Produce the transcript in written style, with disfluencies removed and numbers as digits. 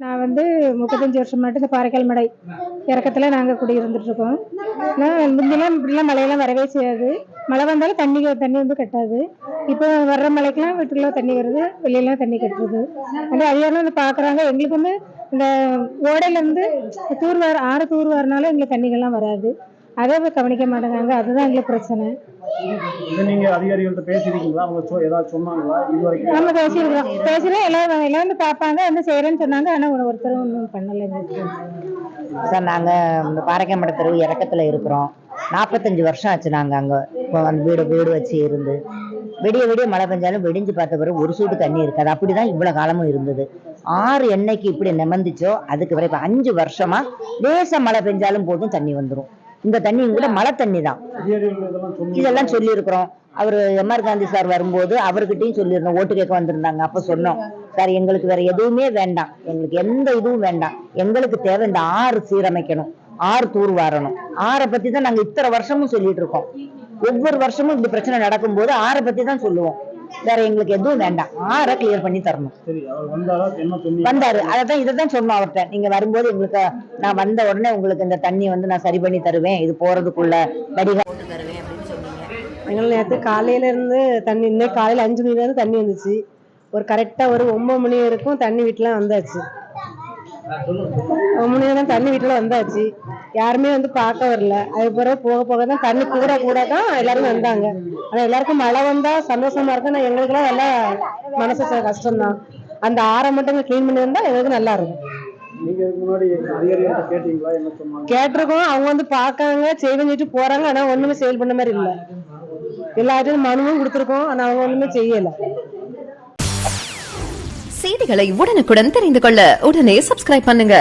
நான் 35 வருஷமாட்டு இந்த பாறைக்கால் மடை இறக்கத்தில் நாங்கள் குடியிருந்துட்டுருக்கோம். ஆனால் முன்னெல்லாம் இப்படிலாம் மழையெல்லாம் வரவே செய்யாது. மழை வந்தாலும் தண்ணி கட்டாது. இப்போ வர்ற மழைக்கெல்லாம் வீட்டுக்குள்ளே தண்ணி வருது, வெளியெல்லாம் தண்ணி கட்டுறது. அதிகாரம் பார்க்குறாங்க. எங்களுக்கு இந்த ஓடையிலேருந்து ஆறு தூர் வரனால எங்களுக்கு தண்ணிகள்லாம் வராது. அதை கவனிக்க மாட்டேங்காங்க. அதுதான் எங்களுக்கு பிரச்சனை. நீங்க அதிகாரிகள்கிட்ட பேசிருக்கீங்களா? அவங்க ஏதாவது சொன்னாங்களா? நம்ம பேசுறோம். எல்லாம் பார்ப்பாங்க, செய்யறேன்னு சொன்னாங்க. ஆனா ஒருத்தரும் ஒன்றும் பண்ணலை. சார், நாங்கள் இந்த பாறைக்கால் தெருவு இறக்கத்தில் இருக்கிறோம். 45 வருஷம் ஆச்சு நாங்கள் அங்கே இப்போ வீடு வச்சு இருந்து. விடிய மழை பெஞ்சாலும் வெடிஞ்சு பார்த்த பிறகு ஒரு சூடு தண்ணி இருக்காது. அப்படிதான் இவ்வளோ காலமும் இருந்தது. ஆறு என்னைக்கு இப்படி நிமிர்ந்துச்சோ அதுக்கு வரை இப்போ 5 வருஷமா லேச மழை பெஞ்சாலும் போதும் தண்ணி வந்துடும். இந்த தண்ணி கூட மழை தண்ணி தான். இதெல்லாம் சொல்லி இருக்கிறோம். அவரு எம்ஆர் காந்தி சார் வரும்போது அவர்கிட்டையும் சொல்லியிருந்தோம். ஓட்டு கேட்க வந்திருந்தாங்க. அப்ப சொன்னோம், சார் எங்களுக்கு வேற எதுவுமே வேண்டாம், எங்களுக்கு எந்த இதுவும் வேண்டாம், எங்களுக்கு தேவை இந்த ஆறு சீரமைக்கணும், ஆறு தூர் வாரணும். ஆறை பத்தி தான் நாங்க இத்தனை வருஷமும் சொல்லிட்டு இருக்கோம். ஒவ்வொரு வருஷமும் இப்படி பிரச்சனை நடக்கும் போது ஆறை பத்தி தான் சொல்லுவோம். வேற எங்களுக்கு எதுவும் வேண்டாம், ஆறை கிளியர் பண்ணி தரணும். வந்தாரு, அதான் இதைதான் சொன்னோம் அவர்கிட்ட. நீங்க வரும்போது எங்களுக்கு, நான் வந்த உடனே உங்களுக்கு இந்த தண்ணி நான் சரி பண்ணி தருவேன், இது போறதுக்குள்ள வடிகால் போட்டு தருவேன் அப்படின்னு சொன்னீங்க. எங்களுக்கு நேற்று காலையில இருந்து தண்ணி, இன்னைக்கு காலையில 5 மணில இருந்து தண்ணி வந்துச்சு. ஒரு கரெக்டா ஒரு 9 மணி வரைக்கும் தண்ணி வீட்டுல வந்தாச்சு. 9 மணி தான் தண்ணி வீட்டுல வந்தாச்சு. யாருமே பார்க்க வரல. அது பிறகு போக தான் தண்ணி கூட தான் எல்லாரும் வந்தாங்க. ஆனா எல்லாருக்கும் மழை வந்தா சந்தோஷமா இருக்கு. நான் எங்களுக்குலாம் நல்லா மனசு கஷ்டம்தான். அந்த ஆறை மட்டும் கிளீன் பண்ணி வந்தா எங்களுக்கு நல்லா இருக்கும். கேட்டிருக்கோம். அவங்க பாக்காங்க, செய்வேன்னு சொல்லிட்டு போறாங்க. ஆனா ஒண்ணுமே செயல் பண்ண மாதிரி இல்ல. எல்லாத்தையும் மனுவும் கொடுத்துருக்கோம். ஆனா அவங்க ஒண்ணுமே செய்யல. செய்திகளை உடனுக்குடன் தெரிந்து கொள்ள உடனே சப்ஸ்கிரைப் பண்ணுங்க.